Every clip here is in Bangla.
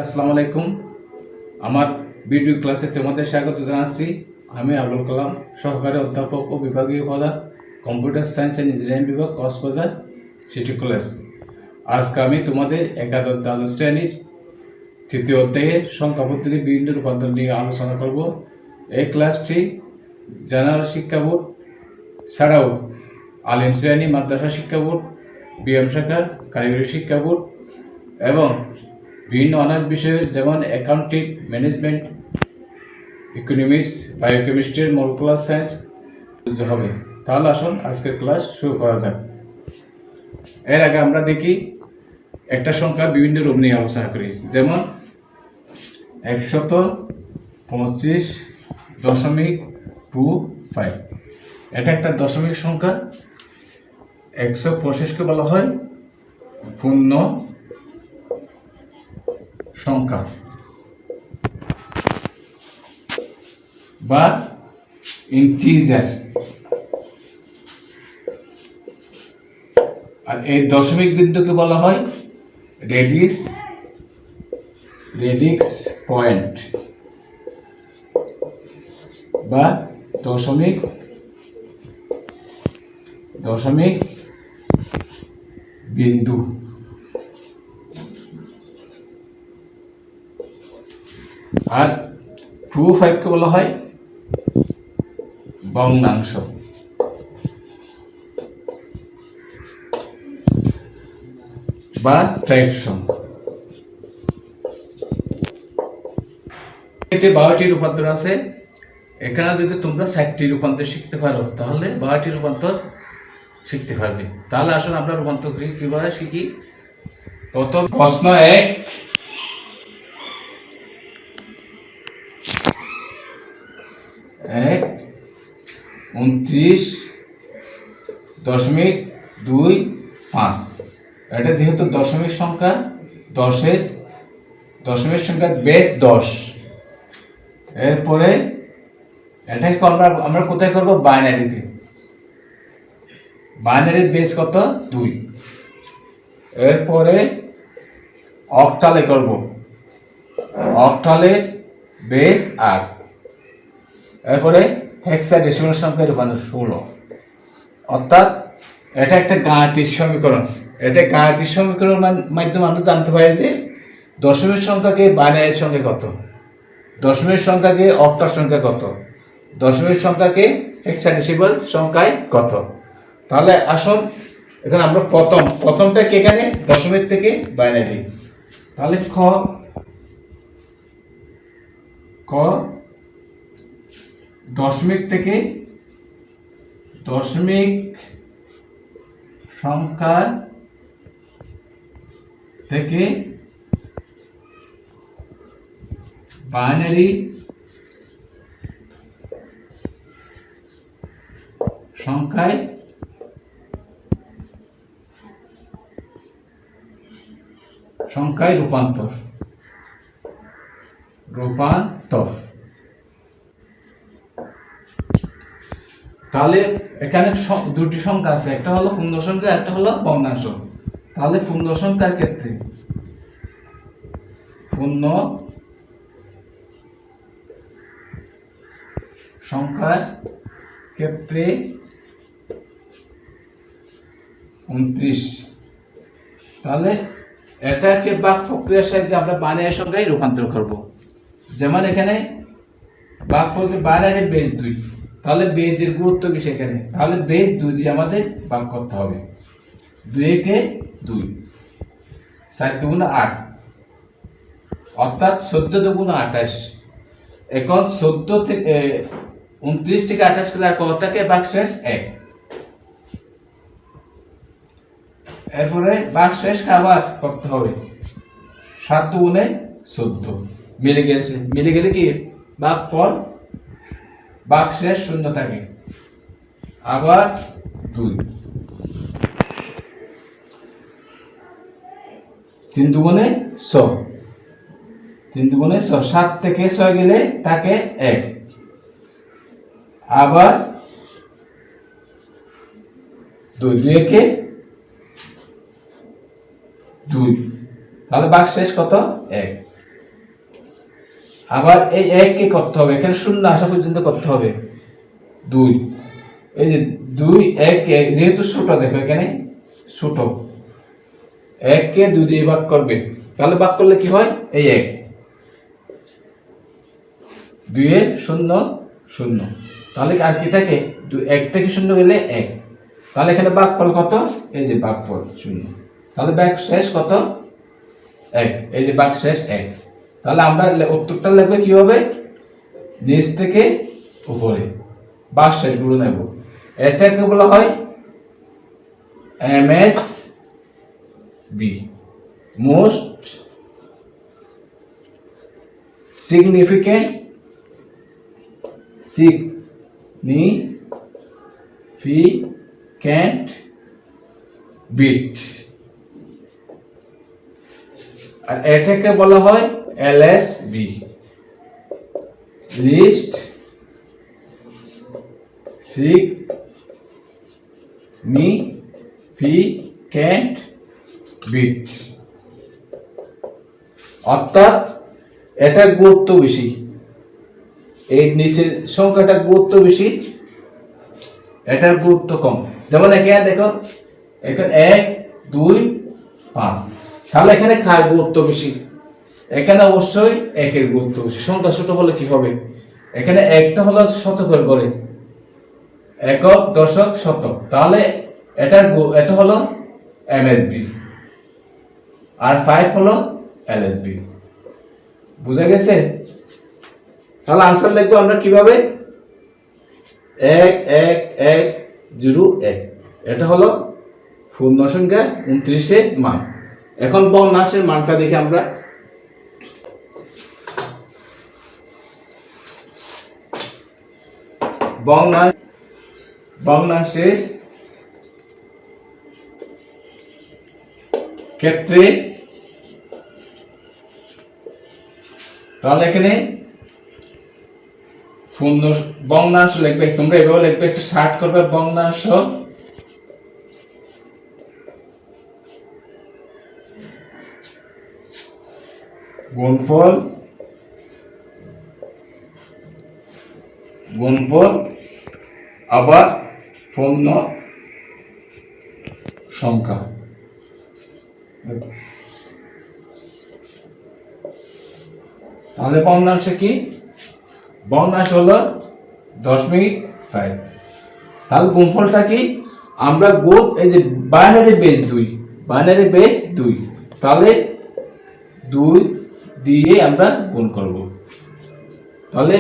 আসসালামু আলাইকুম। আমার ভিডিও ক্লাসে তোমাদের স্বাগত জানাচ্ছি। আমি আবুল কালাম, সহকারী অধ্যাপক ও বিভাগীয় প্রধান, কম্পিউটার সায়েন্স অ্যান্ড ইঞ্জিনিয়ারিং বিভাগ, কক্সবাজার সিটি কলেজ। আজকে আমি তোমাদের একাদশ দ্বাদশ শ্রেণীর তৃতীয় অধ্যায়ের সংখ্যা পদ্ধতির বিভিন্ন রূপান্তর নিয়ে আলোচনা করব। এই ক্লাসটি জেনারেল শিক্ষা বোর্ড ছাড়াও আলিম শ্রেণী, মাদ্রাসা শিক্ষা বোর্ড, বিএম শাখা, কারিগরি শিক্ষা বোর্ড এবং বিভিন্ন অনার্স বিষয়ে যেমন accounting, management, economics, biochemistry, molecular science হবে। তাহলে আসুন আজকের ক্লাস শুরু করা যাক। এর আগে আমরা দেখি একটা সংখ্যা বিভিন্ন রূপ নিয়ে আলোচনা করি, যেমন 125.25। এটা একটা দশমিক সংখ্যা। 125কে বলা হয় পূর্ণ সংখ্যা বা ইন্টিজার। আর এই দশমিক বিন্দুকে বলা হয় রেডিক্স পয়েন্ট বা দশমিক বিন্দু। আর 25কে বলা হয় ভগ্নাংশ বা ফ্র্যাকশন। এতে 12টি রূপান্তর আছে। এখানে যদি তোমরা 60টি রূপান্তর শিখতে পারো তাহলে 12টি রূপান্তর শিখতে পারবে। তাহলে আসুন আমরা রূপান্তর কিভাবে শিখি। প্রথম প্রশ্ন 1, 29.25। এটা যেহেতু দশমিক সংখ্যা, দশমিক সংখ্যার বেস 10। এরপরে এটাকে আমরা কোথায় করব? বাইনারিতে। বাইনারির বেস কত? 2। এরপরে অক্টালে করব। অক্টালের বেস 8। এরপরে হেক্সাডেসিমাল সংখ্যায় রূপান্তর 16। অর্থাৎ এটা একটা গাণিতিক সমীকরণ। এটা গাণিতিক সমীকরণের মাধ্যমে আমরা জানতে পারি যে দশমিক সংখ্যাকে বাইনারির সংখ্যা কত, দশমিক সংখ্যাকে অক্টাল সংখ্যা কত, দশমিক সংখ্যাকে হেক্সাডেসিমাল সংখ্যায় কত। তাহলে আসুন এখানে আমরা প্রথমটা কি এখানে দশমিক থেকে বাইনারি। তাহলে ক দশমিক থেকে দশমিক সংখ্যা থেকে বাইনারি সংখ্যায় রূপান্তর। তাহলে এখানে দুটি সংখ্যা আছে, একটা হলো পূর্ণ সংখ্যা, একটা হলো ভগ্নাংশ। তাহলে পূর্ণ সংখ্যার ক্ষেত্রে পূর্ণ সংখ্যার ক্ষেত্রে 29। তাহলে এটাকে ভাগ প্রক্রিয়ার সাহায্যে আমরা বাইনারি সংখ্যায় রূপান্তর করব। যেমন এখানে ভাগ প্রক্রিয়া বাইনারি বেস 2। তাহলে বেজের গুরুত্ব বেশি এখানে। তাহলে বেজ 2 দিয়ে আমাদের ভাগ করতে হবে। 2 কে 2, 4 দুগুণে 8, অর্থাৎ 14 দুগুণে 28। এখন 14 থেকে 29 থেকে 28 গেলে কত থাকে? ভাগশেষ 1। এরপরে ভাগশেষ আবার করতে হবে। 7 দুগুণে 14 মিলে গেলে কি ভাগফল ভাগশেষ 0 থাকে। আবার 2, 3 দুগুণে 6, 3 দুগুণে 6, 7 থেকে 6 গেলে থাকে 1। আবার 2, 2 কে 2, তাহলে ভাগশেষ কত? 1। আবার এই 1 কে করতে হবে, এখানে শূন্য আসা পর্যন্ত করতে হবে 2, এই যে 2 1 যেহেতু ছোট, দেখো এখানে ছোট, 1 কে 2 দিয়ে ভাগ করবে, তাহলে ভাগ করলে কি হয়, এই 1 2 এ 0 0, তাহলে আর কি থাকে 1 থেকে 0 গেলে 1, তাহলে এখানে ভাগফল কত, এই যে ভাগফল 0, তাহলে ভাগ শেষ কত 1, এই যে ভাগ শেষ 1, তাহলে আমরা উত্তরটা লিখবে কিভাবে, নিচ থেকে উপরে ভাগ শেষ গুলো নেব, এটাকে বলা হয় MSB, মোস্ট significant bit, আর এটাকে বলা হয় LSB, least significant bit, অর্থাৎ এটা গুরুত্ব বেশি, এই নিচের সংখ্যাটা গুরুত্ব বেশি, এটার গুরুত্ব কম। যেমন এখানে দেখো, এখানে 1 2 5, তাহলে এখানে কার গুরুত্ব বেশি, এখানে অবশ্যই 1 এর গুরুত্ব বেশি। সংখ্যা ছোট হলে কি হবে, এখানে একটা হলো শতকের ঘরে, একক দশক শতক, তাহলে এটা হলো MSB, আর 5 হলো LSB। বুঝা গেছে? তাহলে আনসার লিখবো আমরা কিভাবে, 1 1 1 0 1, এটা হলো পূর্ণ সংখ্যা 29 এর মান। এখন ভগ্নাংশের মানটা দেখি আমরা। ভগ্নাংশের ক্ষেত্রে, তাহলে এখানে ভগ্নাংশ লিখবে, তোমরা এভাবে লিখবে, একটু শার্ট করবে, ভগ্নাংশ গুণফল আবার পূর্ণ সংখ্যা। তাহলে ভগ্নাংশ কি, ভগ্নাংশ হলো 0.5, তাহলে গুণফলটা কি, আমরা গুণ, এই যে বাইনারি বেস 2, তাহলে 2 দিয়ে আমরা গুণ করব, তাহলে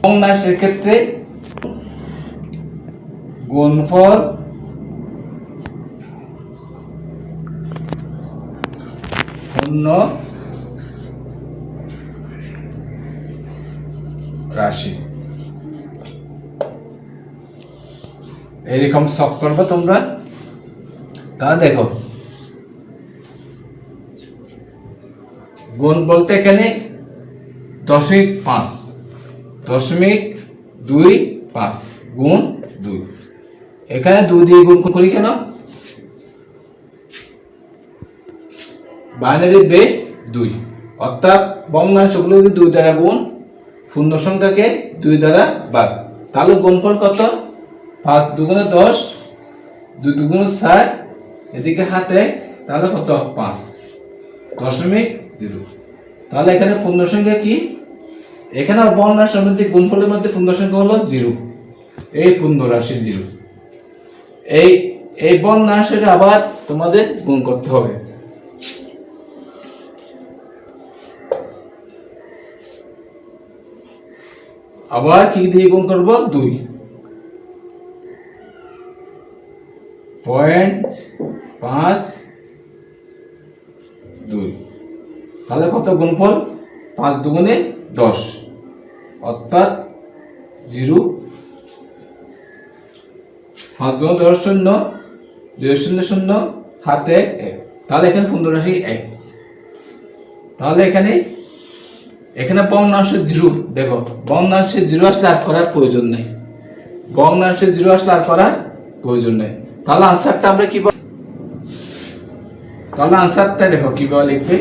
ভগ্নাংশের ক্ষেত্রে গুণফল পূর্ণ রাশি, এরকম সব করবে তোমরা। তা দেখো, গুণ বলতে এখানে 0.25 গুণ 2, এখানে 2 দিয়ে গুণ করি কেন, বাইনারি বেস 2, অর্থাৎ ভগ্নাংশগুলো 2 দ্বারা গুণ, পূর্ণ সংখ্যাকে 2 দ্বারা ভাগ, তাহলে গুণফল কত, 5 দুগুণে 10, 2 দুগুণে 4, এদিকে হাতে, তাহলে কত 5.0, তাহলে এখানে পূর্ণ সংখ্যা কি, এখানে ভগ্নাংশের মধ্যে গুণফলের মধ্যে পূর্ণ সংখ্যা হলো 0, এই পূর্ণ রাশি 0, এই ভগ্নাংশকে আবার তোমাদের গুণ করতে হবে। আবার কি দিয়ে গুণ করব, 2.52, তাহলে কত গুণফল, 5 দুগুণে 10, অর্থাৎ 0, 5 দুগুণে 10 0, 2 0 0, হাতে 1, তাহলে এখানে ভগ্নাংশে 1। তাহলে এখানে ভগ্নাংশে 0, দেখো ভগ্নাংশে 0 আসলে আর করার প্রয়োজন নেই, ভগ্নাংশে 0 আসলে আর করার প্রয়োজন নেই। তাহলে আনসারটা আমরা কি, তাহলে আনসারটা দেখো কিভাবে লিখবে।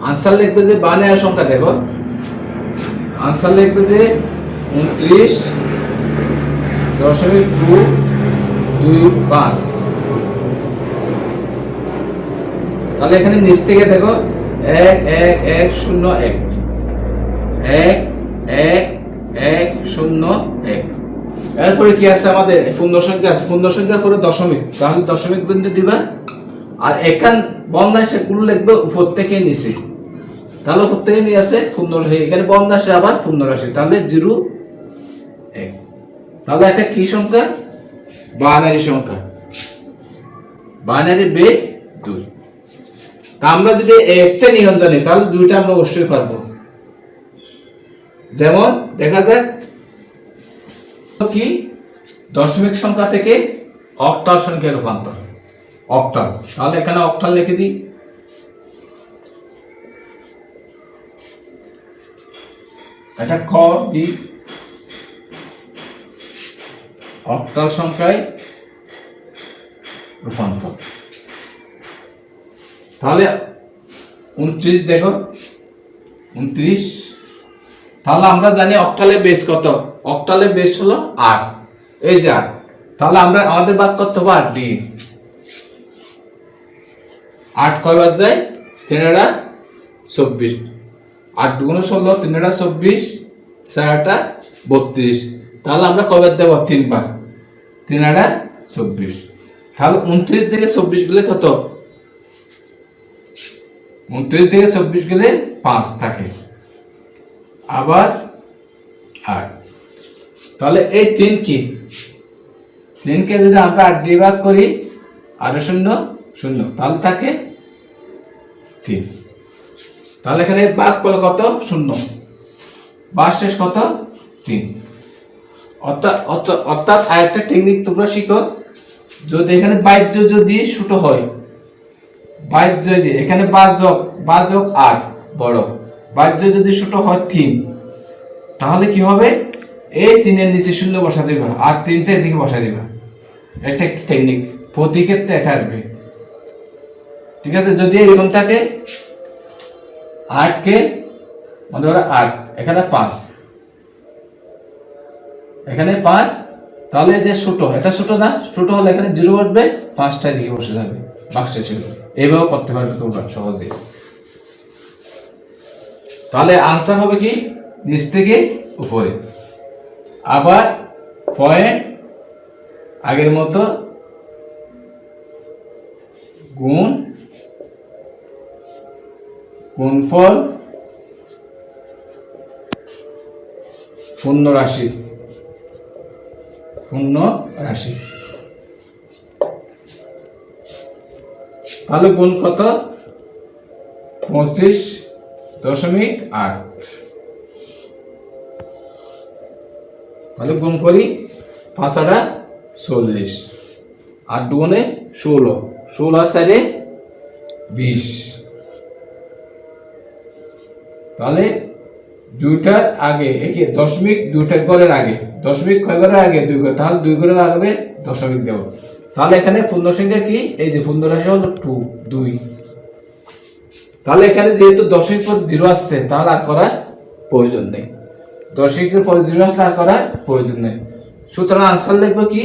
আনসার লিখবে যে 52 সংখ্যা, দেখো আনসার লিখবে যে 29.225। তাহলে এখানে নিচ থেকে দেখো 1 1 1 0 1 1 1 1 0 1। এরপরে কি আছে আমাদের পূর্ণ সংখ্যা আছে, পূর্ণ সংখ্যার পরে দশমিক, তাহলে দশমিক বিন্দু দিবা। আর এখান ভগ্নাংশে গুলো লিখবে উপর থেকে নিচে, তাহলে উপর থেকে নিয়ে আসে পূর্ণ রাশি, এখানে ভগ্নাংশে আবার পূর্ণ রাশি, তাহলে 0 1। তাহলে এটা কি সংখ্যা, বাইনারি সংখ্যা, বাইনারি বেস 2। তা আমরা যদি একটা নিয়ম জানি তাহলে দুইটা আমরা অবশ্যই পারবো। যেমন দেখা যাক কি দশমিক সংখ্যা থেকে অক্টাল সংখ্যায় রূপান্তর, অক্টাল। তাহলে এখানে অক্টাল লিখে দিই, এটা খ দি অক্টাল সংখ্যায় রূপান্তর। তাহলে 29, দেখো 29। তাহলে আমরা জানি অক্টালের বেস কত, অক্টালের বেস হলো 8, এই যে 8। তাহলে আমরা আমাদের বাদ করতে হবে 8 দিয়ে। 8 কয়বার যায়, 3 × 24, 8 × 16, 3 × 24, 4 × 32। তাহলে আমরা কয়বার দেব, 3 বার, 3 × 24। তাহলে 29 থেকে 24 গেলে কত, 29 থেকে 24 গেলে 5 থাকে, আবার 8। তাহলে এই 3 কি, 3 কে যদি আমরা 8 দিয়ে ভাগ করি, 8 0 0, তাহলে থাকে 3। তাহলে এখানে ভাগ করলে কত, 0, বার শেষ কত, 3। অর্থাৎ আরেকটা টেকনিক তোমরা শিখো, যদি এখানে বাহ্য যদি ছোট হয়, বাহ্য যে এখানে বাচক 8 বড়, বাহ্য যদি ছোট হয় 3, তাহলে কি হবে, এই 3 এর নিচে 0 বসা দিবা আর 3টা এদিকে বসা দিবা। এটা টেকনিক, প্রতি ক্ষেত্রে এটা আসবে, ঠিক আছে। যদি এরকম থাকে 8 কে মনে করো 8, এখানে 5, এখানে 5, তাহলে যে ছোট, এটা ছোট না, ছোট হলে এখানে 0 বসবে, 5টা দিকে বসে যাবে, বাক্সে ছিল। এইভাবে করতে পারবে তোমরা সহজে। তাহলে আনসার হবে কি, নিচ থেকে উপরে। আবার পয়েন্ট আগের মতো গুণফল পূর্ণ রাশি, তাহলে গুণ কত, 25.8। তাহলে গুণ করি, 5 × 40, 8 × 2 = 16, 16 × 4 = 20। তাহলে দুইটার আগে একে দশমিক, দুইটার ঘরের আগে দশমিক, কয় ঘরের আগে, 2 ঘর, তাহলে 2 ঘরের আগে দশমিক দেব। তাহলে এখানে পূর্ণ সংখ্যা কি, এই যে পূর্ণ রাশি হলো 2। তাহলে এখানে যেহেতু দশমিক পর 0 আসছে, তাহলে আর করার প্রয়োজন নেই, দশমিকের পর 0 আসলে আর করার প্রয়োজন নেই। সুতরাং আনসার লিখবো কি,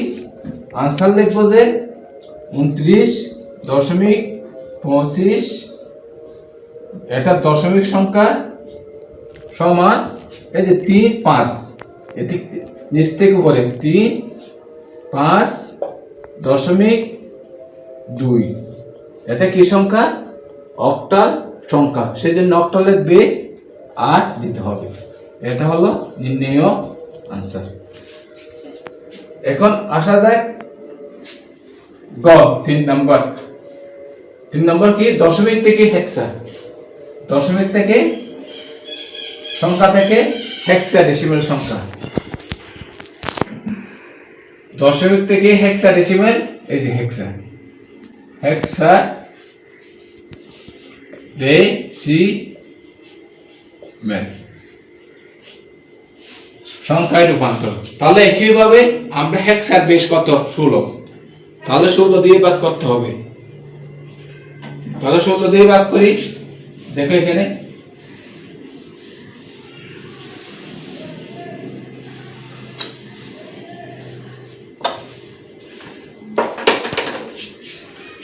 আনসার লিখবো যে 29.25, এটা দশমিক সংখ্যা সমান, এই যে 3 5, এদিক নিচ থেকে উপরে 3 5.2, এটা কি সংখ্যা, অক্টাল সংখ্যা, সেই জন্য অক্টালের বেস 8 দিতে হবে। এটা হলো নির্ণেয় আনসার। এখন আসা যায় গ 3 নম্বর। 3 নম্বর কি, দশমিক থেকে হেক্সা, দশমিক থেকে সংখ্যা থেকে হেক্সাডেসিমাল সংখ্যা, দশমিক থেকে হেক্সাডেসিমাল, এই যে হেক্সা। হেক্সাডেসিমেল সংখ্যায় রূপান্তর। তাহলে একইভাবে আমরা হেক্সার বেশ কত 16, তাহলে 16 দিয়ে ভাগ করতে হবে। তাহলে 16 দিয়ে ভাগ করি, দেখো এখানে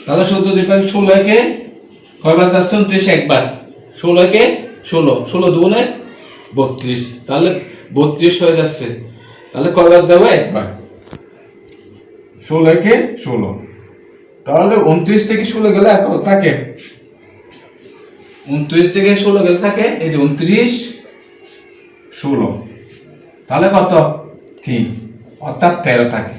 তাহলে 14 দিয়ে ভাগ 16 কে কয়বার যাচ্ছে 29 একবার, 16 কে 16 দুগুণে 32, তাহলে 32 হয়ে যাচ্ছে। তাহলে কয়বার দেবো একবার, 16 কে 16, তাহলে 29 থেকে 16 গেলে এখন থাকে 29 থেকে 16 গেলে থাকে এই যে 29 16, তাহলে কত 3 অর্থাৎ 13 থাকে।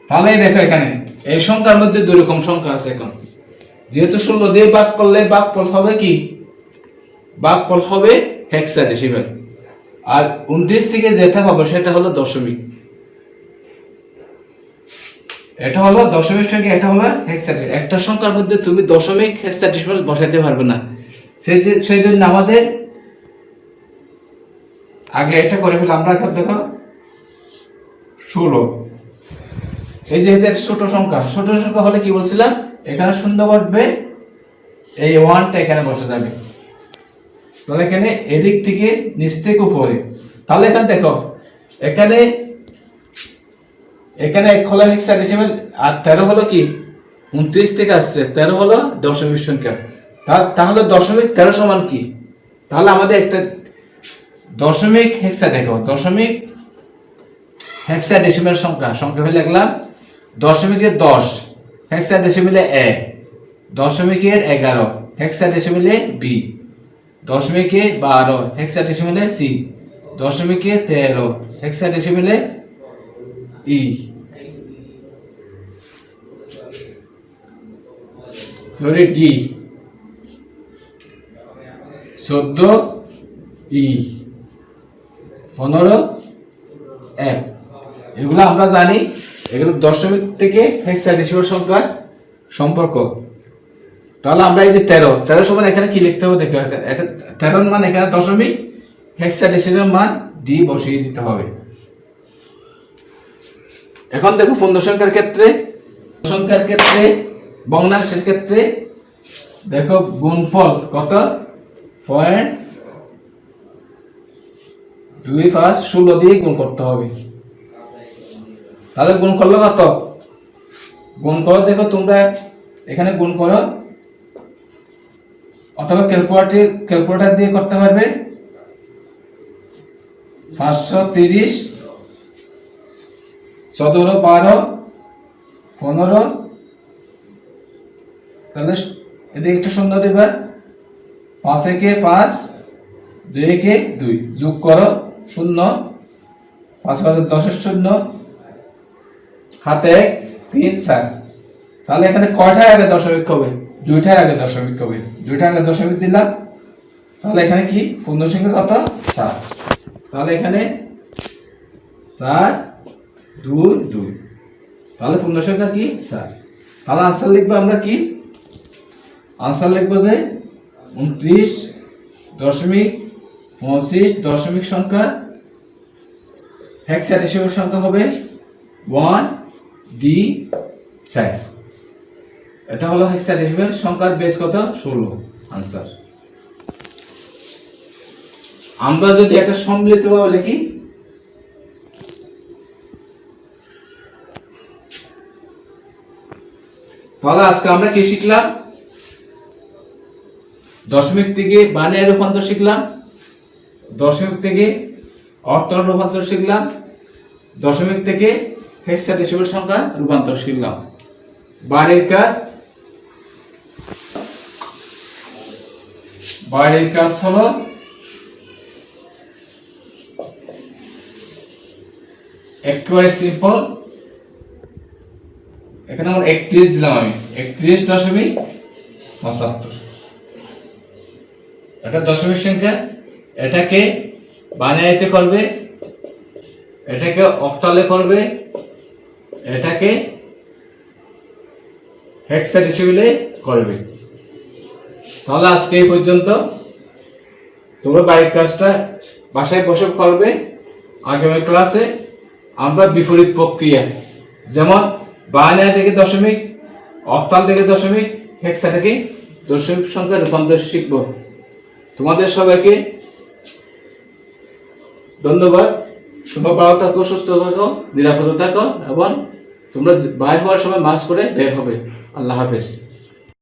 তাহলে দেখো এখানে এই সংখ্যার মধ্যে দুই রকম সংখ্যা আছে। এখন যেহেতু 16 দিয়ে ভাগ করলে ভাগফল হবে কি, ভাগফল হবে হেক্সাডেসিমেল, আর 29 থেকে যেটা পাবো সেটা হলো দশমিক। এটা হলো দশমিক সংখ্যা, এটা হলো হেক্সাডেসিমেল। একটা সংখ্যার মধ্যে তুমি দশমিক হেক্সাডেসিমেল বসাইতে পারবে না, সেই জন্য আমাদের আগে এটা করে ফেলে। আমরা এখন দেখো 16, এই যে এটা ছোট সংখ্যা হলে কি বলছিলাম, এখানে শূন্য বসবে, এই 1টা এখানে বসে যাবে। তাহলে এখানে এদিক থেকে নিচ থেকে উপরে, তাহলে এখানে দেখো এখানে এক হলো হেক্সাডেসিমেল আর 13 হলো কি 29 থেকে আসছে, 13 হলো দশমিক সংখ্যা। তাহলে দশমিক 13 সমান কি, তাহলে আমাদের একটা দশমিক দশমিক হেক্সাডেসিমেল সংখ্যা হয়ে লিখলাম দশমিকের 10 হেক্সাডেসিমেলে এ, দশমিকের 11 হেক্সাডেসিমেলে বি, দশমিকে 12 হেক্সাডেসিমেলে সি, দশমিকে 13 হেক্সাডেসিমেলে ই, ডি, 14 ই, 15 এফ। এগুলো আমরা জানি, এগুলো দশমিক থেকে হেক্সাডেসিমেল সংখ্যার সম্পর্ক। তাহলে আমরা এই যে 13 সমান এখানে কি লিখতে হবে দেখতে পাচ্ছেন, এটা 13 মান এখানে দশমিক, হেক্সাডেসিমেল মান ডি বসিয়ে দিতে হবে। এখন দেখো পূর্ণ সংখ্যার ক্ষেত্রে, ভগ্নাংশের ক্ষেত্রে দেখো গুণফল কত 0.25 16 দিয়ে গুণ করতে হবে। তাহলে গুণ করলে কত, গুণ করো দেখো তোমরা এখানে গুণ করো, অথবা ক্যালকুলেটর দিয়ে করতে পারবে। 530 14 12 15, তাহলে এদিকে একটা শূন্য দিবা, 5 একে 5 2 একে 2, যোগ করো 0, 5 5 10 0, হাতে 3 4। তাহলে এখানে কয়টার আগে দশমিক হবে, 2টার আগে দশমিক হবে, 2টার আগে দশমিক দিলাম। তাহলে এখানে কি পূর্ণ সংখ্যা কত 4, তাহলে এখানে 4 2 2, তাহলে পূর্ণ সংখ্যা কি 4। তাহলে আনসার লিখবো আমরা কি, আনসার লিখবো যে 29.25 দশমিক সংখ্যা, হেক্সাডেসিমেল সংখ্যা হবে 1D4। এটা হলো হেক্সাডেসিমেল সংখ্যার বেস কত 16, আনসার। আমরা যদি একটা সম্মিলিতভাবে লিখি, তাহলে আজকে আমরা কি শিখলাম, দশমিক থেকে বানানের রূপান্তর শিখলাম, দশমিক থেকে অক্টাল রূপান্তর শিখলাম, দশমিক থেকে হেক্সাডেসিমেল সংখ্যা রূপান্তর শিখলাম। বাড়ির কাজ হলো একেবারে সিম্পল। এখানে আমরা 31 দিলাম, আমি 31.75, এটা দশমিক সংখ্যা, এটাকে বানাইতে করবে এটাকে অক্টালে করবে, এটাকে হেক্সাডেসিমেলে করবে। তাহলে আজকে এই পর্যন্ত। তোমরা বাড়ির কাজটা বাসায় বসে করবে। আগামী ক্লাসে আমরা বিপরীত প্রক্রিয়া, যেমন বাইনারি থেকে দশমিক, অক্টাল থেকে দশমিক, হেক্সা থেকে দশমিক সংখ্যা রূপান্তর শিখব। তোমাদের সবাইকে ধন্যবাদ। শুভ ভালো থাকো, সুস্থ থাকো, নিরাপদে থাকো এবং তোমরা বাইর হওয়ার সময় মাস্ক পরে বের হবে। আল্লাহ হাফেজ।